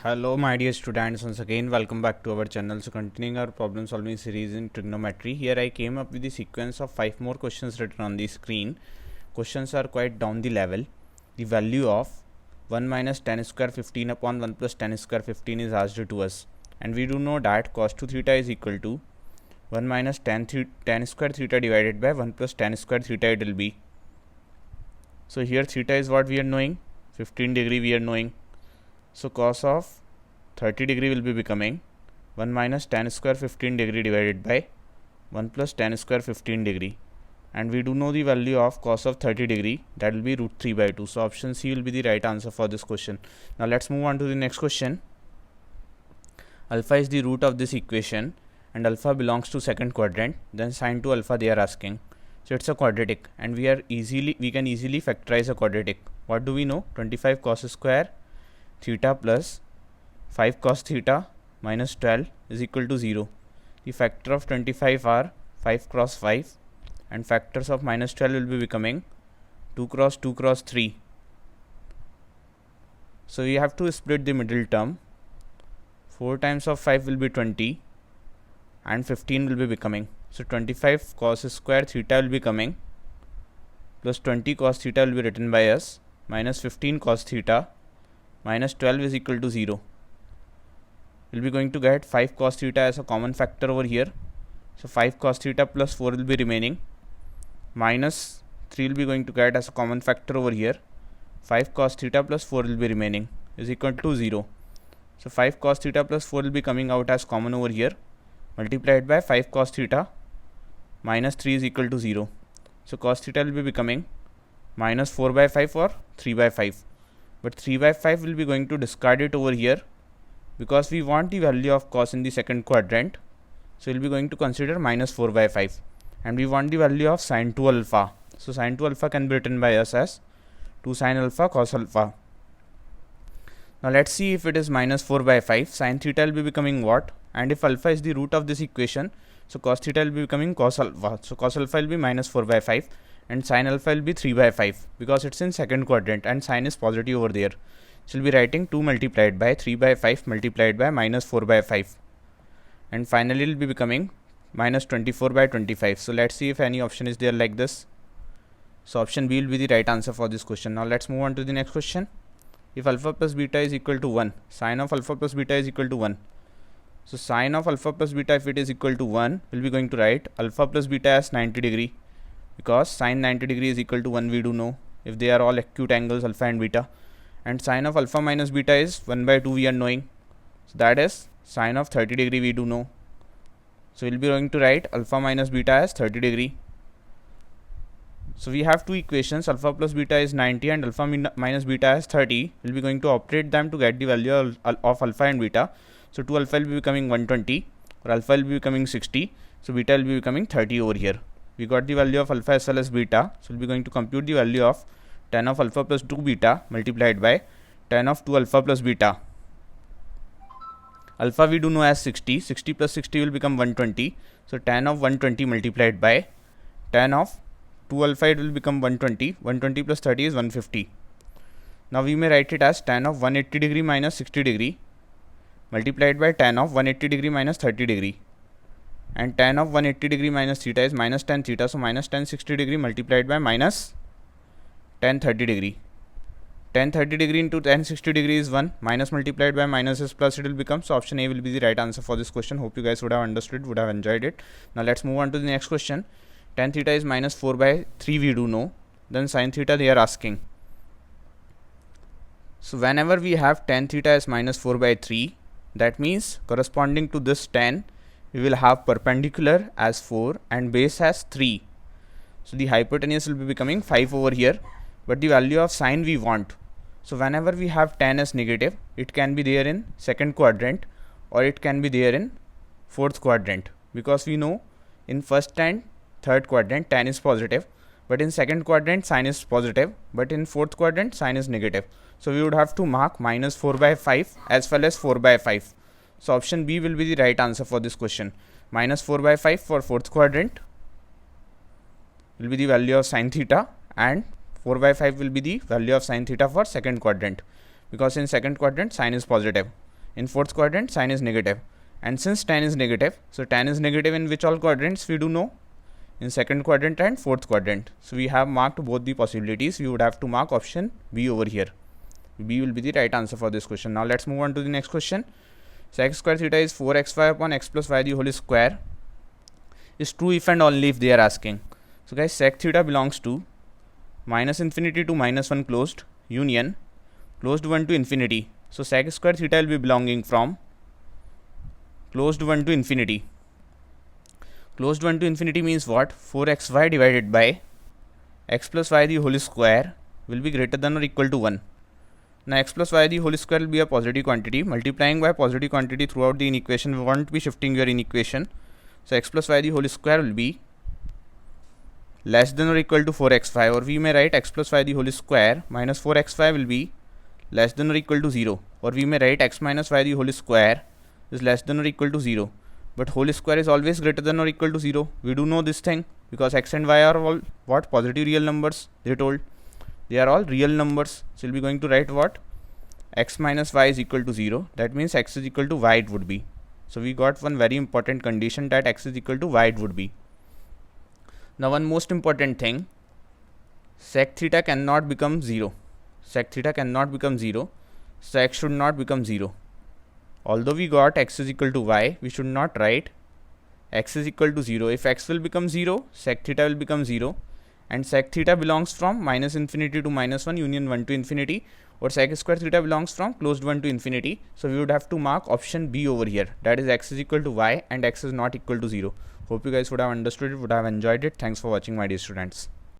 Hello my dear students, once again welcome back to our channel. So continuing our problem solving series in trigonometry, here I came up with the sequence of 5 more questions written on the screen. Questions are quite down the level. The value of 1 minus tan square 15 upon 1 plus tan square 15 is asked to us, and we do know that cos 2 theta is equal to 1 minus tan square theta divided by 1 plus tan square theta it will be. So here theta is what we are knowing, 15 degree we are knowing. So cos of 30 degree will be becoming 1 minus tan square 15 degree divided by 1 plus tan square 15 degree, and we do know the value of cos of 30 degree, that will be root 3 by 2. So option C will be the right answer for this question. Now let's move on to the next question. Alpha is the root of this equation and alpha belongs to second quadrant, then sine 2 alpha they are asking. So it's a quadratic and we can easily factorize a quadratic. What do we know? 25 cos square theta plus 5 cos theta minus 12 is equal to 0. The factor of 25 are 5 cross 5 and factors of minus 12 will be becoming 2 cross 2 cross 3. So we have to split the middle term. 4 times of 5 will be 20 and 15 will be becoming. So 25 cos square theta will be coming plus 20 cos theta will be written by us minus 15 cos theta minus 12 is equal to 0. We'll be going to get 5 cos theta as a common factor over here. So 5 cos theta plus 4 will be remaining. Minus 3 will be going to get as a common factor over here. 5 cos theta plus 4 will be remaining is equal to 0. So 5 cos theta plus 4 will be coming out as common over here. Multiplied by 5 cos theta minus 3 is equal to 0. So cos theta will be becoming minus 4 by 5 or 3 by 5. But 3 by 5 will be going to discard it over here because we want the value of cos in the second quadrant. So we'll be going to consider minus 4 by 5 and we want the value of sine 2 alpha. So sine 2 alpha can be written by us as 2 sine alpha cos alpha. Now let's see if it is minus 4 by 5, sine theta will be becoming what? And if alpha is the root of this equation, so cos theta will be becoming cos alpha. So cos alpha will be minus 4 by 5 and sine alpha will be 3 by 5 because it's in second quadrant and sine is positive over there. So we'll be writing 2 multiplied by 3 by 5 multiplied by minus 4 by 5 and finally it will be becoming minus 24 by 25. So let's see if any option is there like this. So option B will be the right answer for this question. Now let's move on to the next question. If alpha plus beta is equal to 1, sine of alpha plus beta is equal to 1. So sine of alpha plus beta, if it is equal to 1, we'll be going to write alpha plus beta as 90 degree because sine 90 degree is equal to 1, we do know if they are all acute angles alpha and beta, and sine of alpha minus beta is 1 by 2 we are knowing, so that is sine of 30 degree we do know. So we'll be going to write alpha minus beta as 30 degree. So we have two equations, alpha plus beta is 90 and alpha minus beta as 30. We'll be going to operate them to get the value of alpha and beta. So 2 alpha will be becoming 120 or alpha will be becoming 60. So beta will be becoming 30 over here. We got the value of alpha as well as beta. So we'll be going to compute the value of tan of alpha plus 2 beta multiplied by tan of 2 alpha plus beta. Alpha we do know as 60. 60 plus 60 will become 120. So tan of 120 multiplied by tan of 2 alpha, it will become 120. 120 plus 30 is 150. Now we may write it as tan of 180 degree minus 60 degree multiplied by tan of 180 degree minus 30 degree. And tan of 180 degree minus theta is minus tan theta. So minus tan 60 degree multiplied by minus tan 30 degree. Tan 30 degree into tan 60 degree is 1. Minus multiplied by minus is plus it will become. So option A will be the right answer for this question. Hope you guys would have understood, would have enjoyed it. Now let's move on to the next question. Tan theta is minus 4 by 3 we do know. Then sin theta they are asking. So whenever we have tan theta as minus 4 by 3, that means corresponding to this tan, we will have perpendicular as 4 and base as 3. So the hypotenuse will be becoming 5 over here, but the value of sine we want. So whenever we have tan as negative, it can be there in second quadrant or it can be there in fourth quadrant, because we know in first and third quadrant tan is positive, but in second quadrant sine is positive, but in fourth quadrant sine is negative. So we would have to mark minus 4 by 5 as well as 4 by 5. So option B will be the right answer for this question. Minus 4 by 5 for fourth quadrant will be the value of sine theta and 4 by 5 will be the value of sine theta for second quadrant, because in second quadrant sine is positive. In fourth quadrant, sign is negative. And since tan is negative, so tan is negative in which all quadrants we do know? In second quadrant and fourth quadrant. So we have marked both the possibilities. We would have to mark option B over here. B will be the right answer for this question. Now let's move on to the next question. Sec square theta is 4xy upon x plus y the whole square is true if and only if they are asking. So guys, sec theta belongs to minus infinity to minus 1 closed union closed 1 to infinity. So sec square theta will be belonging from closed 1 to infinity. Closed 1 to infinity means what? 4xy divided by x plus y the whole square will be greater than or equal to 1. Now x plus y the whole square will be a positive quantity. Multiplying by positive quantity throughout the inequation, we won't be shifting your inequation. So x plus y the whole square will be less than or equal to 4xy, or we may write x plus y the whole square minus 4xy will be less than or equal to 0, or we may write x minus y the whole square is less than or equal to 0. But whole square is always greater than or equal to 0. We do know this thing because x and y are all what? Positive real numbers. They told they are all real numbers. So we'll be going to write what? X minus y is equal to 0. That means x is equal to y it would be. So we got one very important condition that x is equal to y it would be. Now one most important thing, sec theta cannot become 0. Sec theta cannot become 0. So x should not become 0. Although we got x is equal to y, we should not write x is equal to 0. If x will become 0, sec theta will become 0. And sec theta belongs from minus infinity to minus 1 union 1 to infinity, or sec square theta belongs from closed 1 to infinity. So we would have to mark option B over here. That is x is equal to y and x is not equal to 0. Hope you guys would have understood it, would have enjoyed it. Thanks for watching, my dear students.